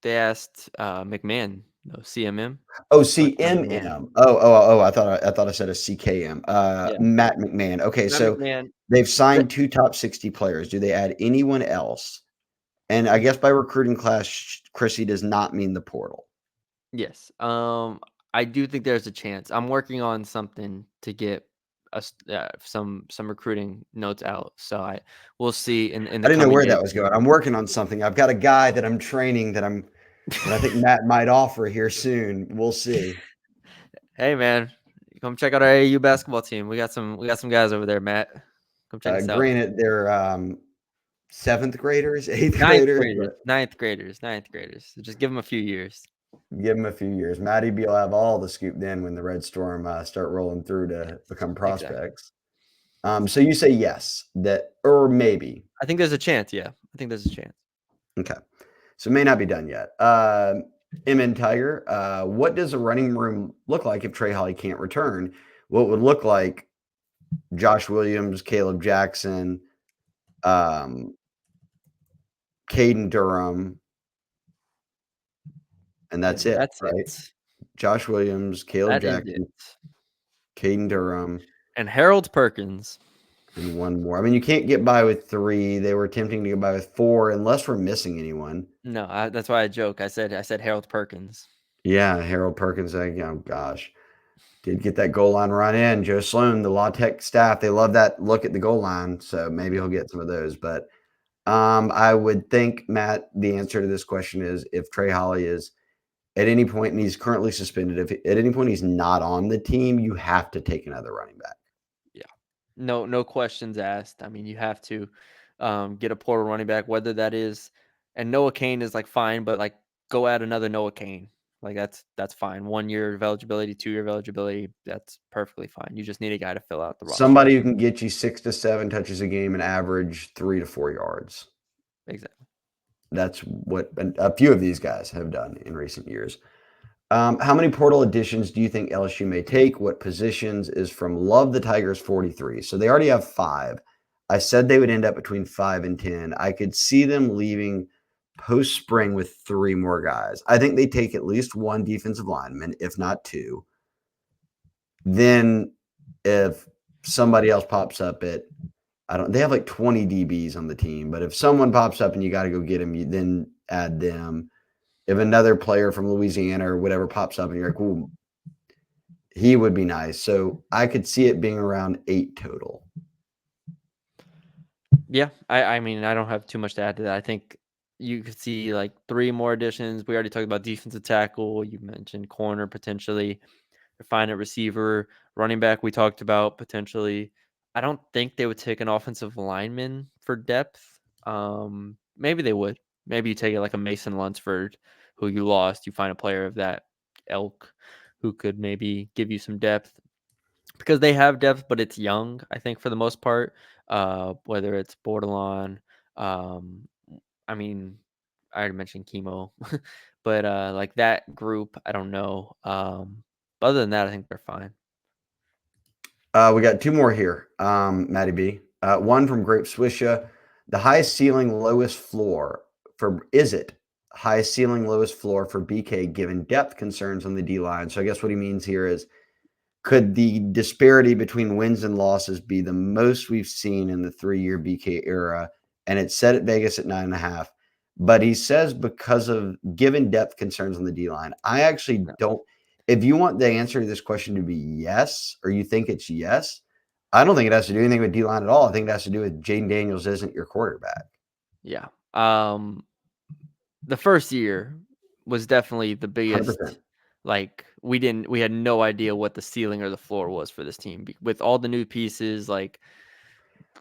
they asked McMahon, no, CMM. Oh, Marquez McMahon. CMM. Oh. I thought I said a CKM. Yeah. Matt McMahon. Okay, Matt so McMahon. they've signed 2 top 60 players. Do they add anyone else? And I guess by recruiting class, Chrissy does not mean the portal. Yes. I do think there's a chance. I'm working on something to get us some recruiting notes out. So we'll see in I the didn't know coming where days. that was going. I'm working on something. I've got a guy that I'm training that I think Matt might offer here soon. We'll see. Hey man, come check out our AU basketball team. We got some guys over there, Matt. Come check us out. Granted, they're 7th graders, 8th Ninth graders, graders, but ninth graders. So just give them a few years. give them a few years. Matty B will have all the scoop then when the Red Storm start rolling through to become Exactly. prospects. So you say yes, or maybe. I think there's a chance. Yeah, I think there's a chance. Okay. So it may not be done yet. MN Tiger, what does a running room look like if Trey Holly can't return? What would look like – Josh Williams, Caleb Jackson, Caden Durham, and that's And it, that's right? it. Josh Williams, Caleb That is it. Jackson, Caden Durham, And Harold Perkins. and one more. I mean, you can't get by with 3. They were attempting to get by with 4 unless we're missing anyone. No, that's why I joke. I said Harold Perkins. Yeah, Harold Perkins, oh gosh. Did get that goal line run in. Joe Sloan, the Law Tech staff, they love that look at the goal line, so maybe he'll get some of those. But I would think, Matt, the answer to this question is if Trey Holly is at any point, and he's currently suspended, if at any point he's not on the team, you have to take another running back. Yeah. No questions asked. I mean, you have to get a portal running back, whether that is, and Noah Kane is like fine, but like go add another Noah Kane. Like that's fine. 1 year of eligibility, 2 year of eligibility, that's perfectly fine. You just need a guy to fill out the roster. Somebody who can get you 6 to 7 touches a game and average 3 to 4 yards. Exactly. That's what a few of these guys have done in recent years. How many portal additions do you think LSU may take? What positions is from Love the Tigers 43? So they already have 5. I said they would end up between 5 and 10. I could see them leaving post spring with 3 more guys. I think they take at least 1 defensive lineman, if not 2. Then if somebody else pops up they have like 20 DBs on the team, but if someone pops up and you got to go get him, you then add them. If another player from Louisiana or whatever pops up and you're like, ooh, he would be nice. So I could see it being around 8 total. Yeah, I mean, I don't have too much to add to that. I think you could see like 3 more additions. We already talked about defensive tackle. You mentioned corner potentially. Find a receiver, running back. We talked about potentially. I don't think they would take an offensive lineman for depth. Maybe they would. Maybe you take it like a Mason Lunsford, who you lost. You find a player of that ilk who could maybe give you some depth, because they have depth, but it's young, I think, for the most part. Whether it's Bordelon, I mean, I already mentioned chemo, but like that group, I don't know. But other than that, I think they're fine. We got 2 more here, Matty B. One from Grape Swisha. The highest ceiling, lowest floor highest ceiling, lowest floor for BK given depth concerns on the D line? So I guess what he means here is, could the disparity between wins and losses be the most we've seen in the 3-year BK era? And it's set at Vegas at 9.5. But he says because of given depth concerns on the D line. I actually don't. If you want the answer to this question to be yes, or you think it's yes, I don't think it has to do anything with D line at all. I think it has to do with Jaden Daniels isn't your quarterback. Yeah. The first year was definitely the biggest. 100%. Like we had no idea what the ceiling or the floor was for this team with all the new pieces. Like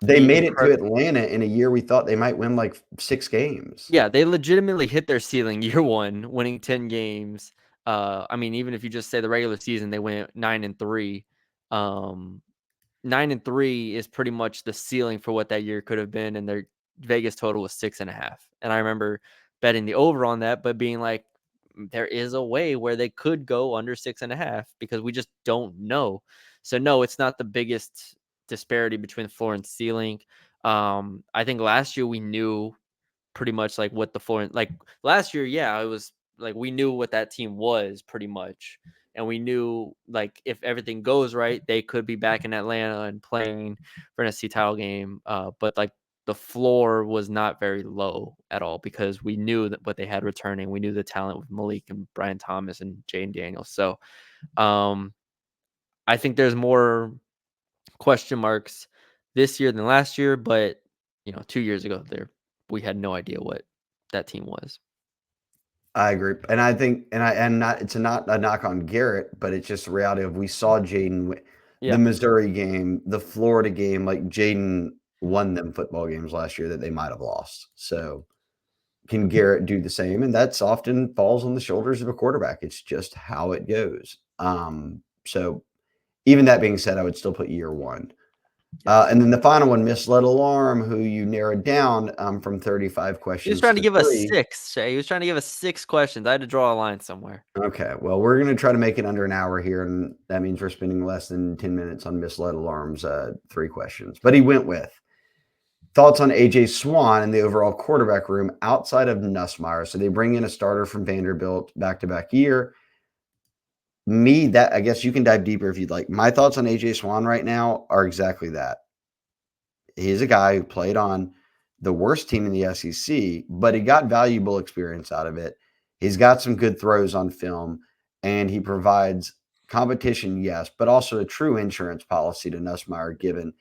They made it to Atlanta in a year we thought they might win like 6 games. Yeah, they legitimately hit their ceiling year 1, winning 10 games. I mean, even if you just say the regular season, they went 9-3. 9-3 is pretty much the ceiling for what that year could have been, and their Vegas total was 6.5. And I remember betting the over on that, but being like, there is a way where they could go under 6.5 because we just don't know. So no, it's not the biggest disparity between the floor and ceiling. I think last year we knew pretty much like what the floor, like last year, yeah, it was like we knew what that team was pretty much. And we knew like if everything goes right, they could be back in Atlanta and playing for an SC title game. But like the floor was not very low at all because we knew that what they had returning. We knew the talent with Malik and Brian Thomas and Jaden Daniels. So I think there's more question marks this year than last year, but 2 years ago we had no idea what that team was. I agree. And I think, it's not a knock on Garrett, but it's just the reality of we saw Jaden, the Missouri game, the Florida game, like Jaden won them football games last year that they might have lost. So can Garrett do the same? And that's often falls on the shoulders of a quarterback. It's just how it goes. So even that being said, I would still put year 1. And then the final one, Misled Alarm, who you narrowed down from 35 questions. He was trying to give us 6, Shea. He was trying to give us 6 questions. I had to draw a line somewhere. Okay. Well, we're going to try to make it under an hour here, and that means we're spending less than 10 minutes on Misled Alarm's 3 questions. But he went with, Thoughts on AJ Swan and the overall quarterback room outside of Nussmeier? So they bring in a starter from Vanderbilt back-to-back year. I guess you can dive deeper if you'd like. My thoughts on AJ Swan right now are exactly that. He's a guy who played on the worst team in the SEC, but he got valuable experience out of it. He's got some good throws on film, and he provides competition, yes, but also a true insurance policy to Nussmeier, given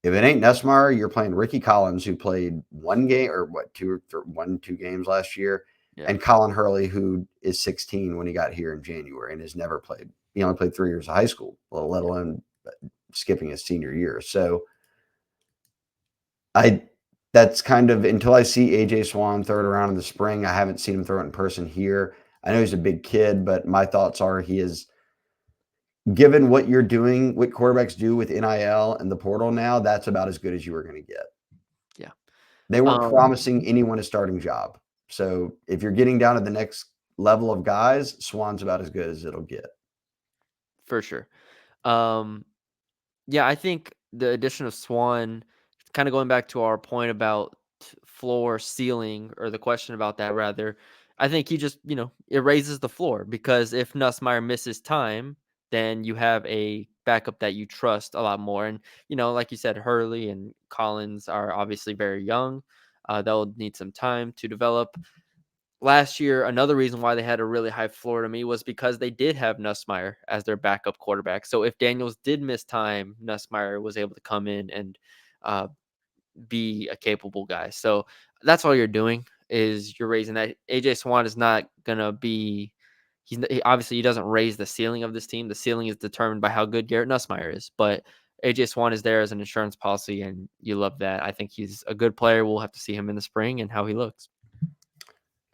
if it ain't Nussmeier, you're playing Ricky Collins, who played one game or two games last year, Yeah. and Colin Hurley, who is 16 when he got here in January and has never played. He only played 3 years of high school, let alone skipping his senior year. So that's kind of until I see AJ Swan throw it around in the spring. I haven't seen him throw it in person here. I know he's a big kid, but my thoughts are he is, given what you're doing, what quarterbacks do with NIL and the portal now, that's about as good as you were going to get. Yeah. They weren't promising anyone a starting job. So if you're getting down to the next level of guys, Swan's about as good as it'll get. For sure. Yeah, I think the addition of Swan, kind of going back to our point about floor ceiling, or the question about that rather, I think he just, it raises the floor, because if Nussmeier misses time, then you have a backup that you trust a lot more. And, like you said, Hurley and Collins are obviously very young. They'll need some time to develop. Last year, another reason why they had a really high floor to me was because they did have Nussmeier as their backup quarterback. So if Daniels did miss time, Nussmeier was able to come in and uh, be a capable guy. So that's all you're doing, is you're raising that. AJ Swan is not gonna be. Obviously, he doesn't raise the ceiling of this team. The ceiling is determined by how good Garrett Nussmeier is. But AJ Swan is there as an insurance policy, and you love that. I think he's a good player. We'll have to see him in the spring and how he looks.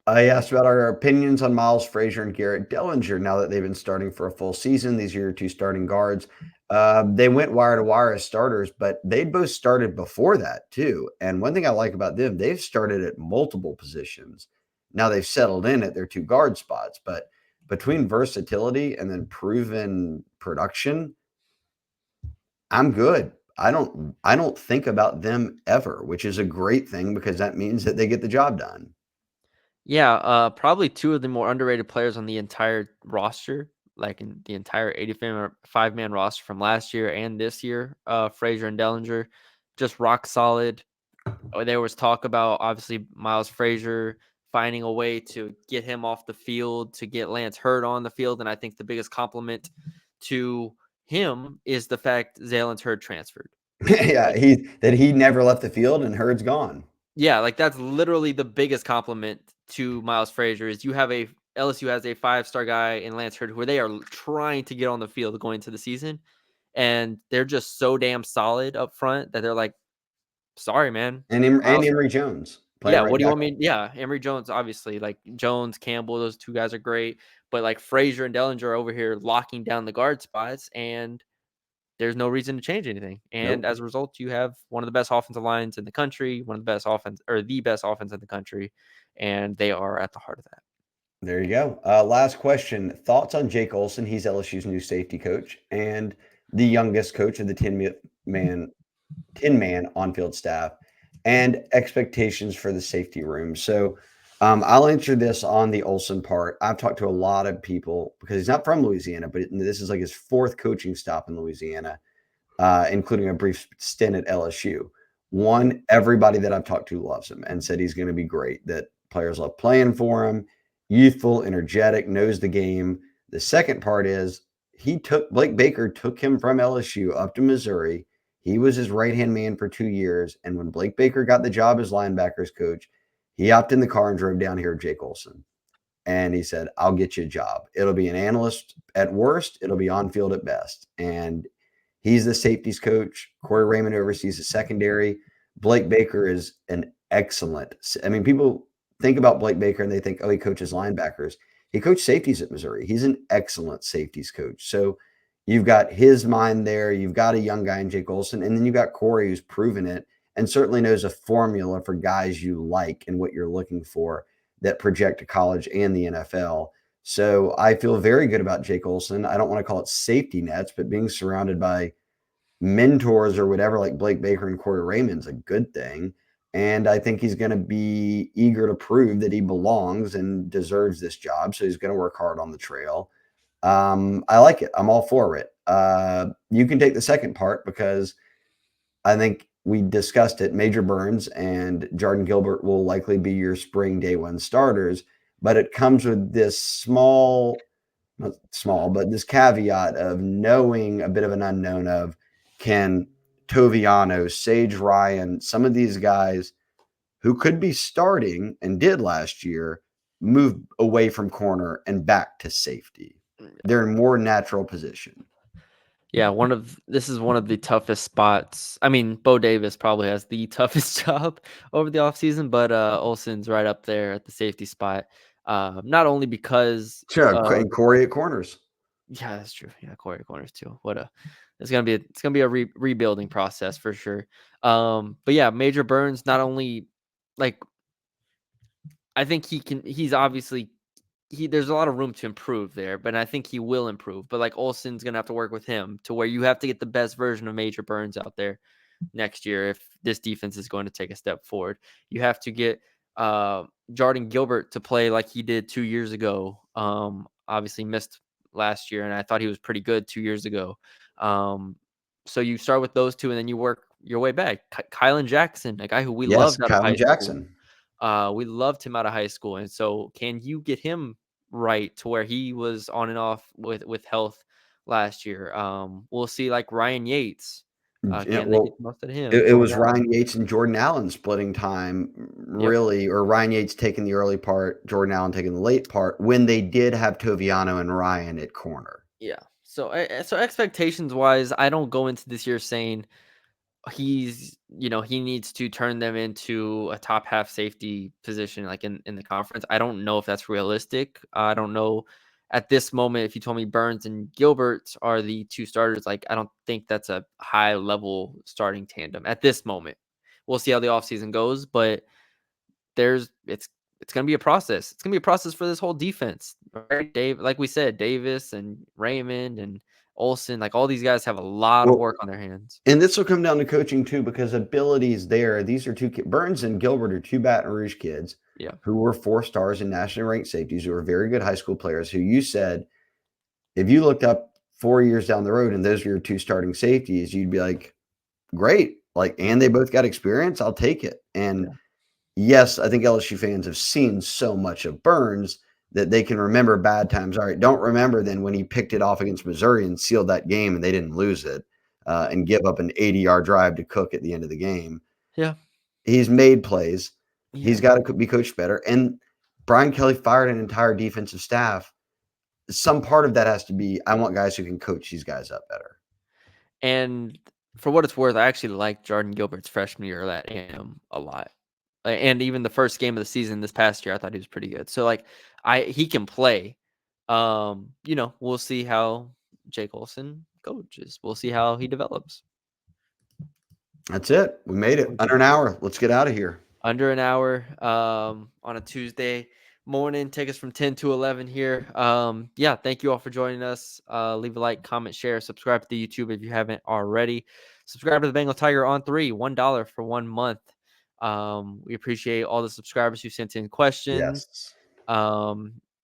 I asked about our opinions on Miles Frazier and Garrett Dellinger now that they've been starting for a full season. These are your 2 starting guards. They went wire to wire as starters, but they'd both started before that too. And one thing I like about them, they've started at multiple positions. Now they've settled in at their 2 guard spots, but between versatility and then proven production, I'm good. I don't think about them ever, which is a great thing because that means that they get the job done. Yeah, probably 2 of the more underrated players on the entire roster, like in the entire 85-man roster from last year and this year. Frazier and Dellinger, just rock solid. There was talk about, obviously, Miles Frazier finding a way to get him off the field, to get Lance Hurd on the field, and I think the biggest compliment to him is the fact Zalen's Hurd transferred. Yeah, he never left the field and Hurd's gone. Yeah, like that's literally the biggest compliment to Miles Frazier, is you have LSU has a 5-star guy in Lance Hurd, where they are trying to get on the field going into the season, and they're just so damn solid up front that they're like, sorry, man. And Emory Jones playing Yeah, right what do you back. want me? Yeah, Emory Jones, obviously, like Jones, Campbell, those 2 guys are great, but like Frazier and Dellinger are over here locking down the guard spots, and there's no reason to change anything. And Nope. as a result, you have one of the best offensive lines in the country, one of the best offense, or the best offense in the country, and they are at the heart of that. There you go. Last question. Thoughts on Jake Olson? He's LSU's new safety coach and the youngest coach of the 10-man on-field staff, and expectations for the safety room. So I'll answer this on the Olson part. I've talked to a lot of people because he's not from Louisiana, but this is like his 4th coaching stop in Louisiana, including a brief stint at LSU. Everybody that I've talked to loves him and said he's going to be great, that players love playing for him, youthful, energetic, knows the game. The second part is Blake Baker took him from LSU up to Missouri. He was his right-hand man for 2 years. And when Blake Baker got the job as linebackers coach, he hopped in the car and drove down here with Jake Olson. And he said, I'll get you a job. It'll be an analyst at worst. It'll be on field at best. And he's the safeties coach. Corey Raymond oversees the secondary. Blake Baker is an excellent. I mean, people think about Blake Baker and they think, oh, he coaches linebackers. He coached safeties at Missouri. He's an excellent safeties coach. So you've got his mind there. You've got a young guy in Jake Olson. And then you've got Corey, who's proven it and certainly knows a formula for guys you like and what you're looking for that project to college and the NFL. So I feel very good about Jake Olson. I don't want to call it safety nets, but being surrounded by mentors or whatever like Blake Baker and Corey Raymond's a good thing. And I think he's going to be eager to prove that he belongs and deserves this job. So he's going to work hard on the trail. I like it. I'm all for it. You can take the second part because I think we discussed it. Major Burns and Jordan Gilbert will likely be your spring day one starters, but it comes with this not small, but this caveat of knowing a bit of an unknown of can Toviano, Sage Ryan, some of these guys who could be starting and did last year move away from corner and back to safety. They're in more natural position. Yeah, this is one of the toughest spots. I mean, Bo Davis probably has the toughest job over the offseason, but Olsen's right up there at the safety spot. Not only because Sure, and Corey at corners. Yeah, that's true. Yeah, Corey corners too. It's gonna be a rebuilding process for sure. But yeah, Major Burns not only like I think he's obviously there's a lot of room to improve there, but I think he will improve. But like Olsen's gonna have to work with him to where you have to get the best version of Major Burns out there next year if this defense is going to take a step forward. You have to get Jordan Gilbert to play like he did 2 years ago. Obviously missed last year, and I thought he was pretty good 2 years ago. So you start with those two, and then you work your way back. Kylan Jackson, a guy who we Yes, loved out of Kylan high school. Jackson. We loved him out of high school, and so can you get him right to where he was on and off with health last year? We'll see, like Ryan Yates. Can they get Well, the most out of him? it Jordan was Allen. Ryan Yates and Jordan Allen splitting time, Yep. really, or Ryan Yates taking the early part, Jordan Allen taking the late part when they did have Toviano and Ryan at corner. Yeah. So expectations wise, I don't go into this year saying he needs to turn them into a top half safety position like in the conference. I don't know if that's realistic. I don't know at this moment if you told me Burns and Gilbert are the two starters, like I don't think that's a high level starting tandem at this moment. We'll see how the offseason goes, but it's going to be a process. It's going to be a process for this whole defense. Right? Dave, like we said, Davis and Raymond and Olsen, like all these guys have a lot of Well, work on their hands. and this will come down to coaching too, because ability is there. These are Burns and Gilbert are two Baton Rouge kids Yeah. who were 4 stars and nationally ranked safeties who are very good high school players who you said, if you looked up 4 years down the road and those were your two starting safeties, you'd be like, great. Like, and they both got experience. I'll take it. And Yeah. yes, I think LSU fans have seen so much of Burns that they can remember bad times. All right, don't remember then when he picked it off against Missouri and sealed that game and they didn't lose it and give up an 80-yard drive to Cook at the end of the game. Yeah. He's made plays. Yeah. He's got to be coached better. And Brian Kelly fired an entire defensive staff. Some part of that has to be, I want guys who can coach these guys up better. And for what it's worth, I actually like Jordan Gilbert's freshman year at A&M a lot. And even the first game of the season this past year, I thought he was pretty good. So like he can play. We'll see how Jake Olsen coaches. We'll see how he develops. That's it. We made it. Under an hour. Let's get out of here. Under an hour on a Tuesday morning. Take us from 10 to 11 here. Thank you all for joining us. Leave a like, comment, share, subscribe to the YouTube if you haven't already. Subscribe to the Bengal Tiger On3, $1 for 1 month. We appreciate all the subscribers who sent in questions. Yes.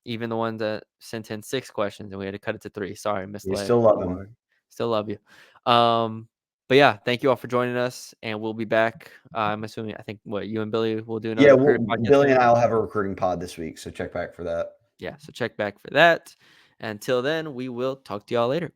Even the ones that sent in 6 questions and we had to cut it to 3. Sorry, You misled. still love him. Still love you. But yeah, thank you all for joining us, and we'll be back. I'm assuming, I think, you and Billy will do another recruiting podcast. Billy and I will have a recruiting pod this week, so check back for that. Yeah, so check back for that. Until then, we will talk to y'all later.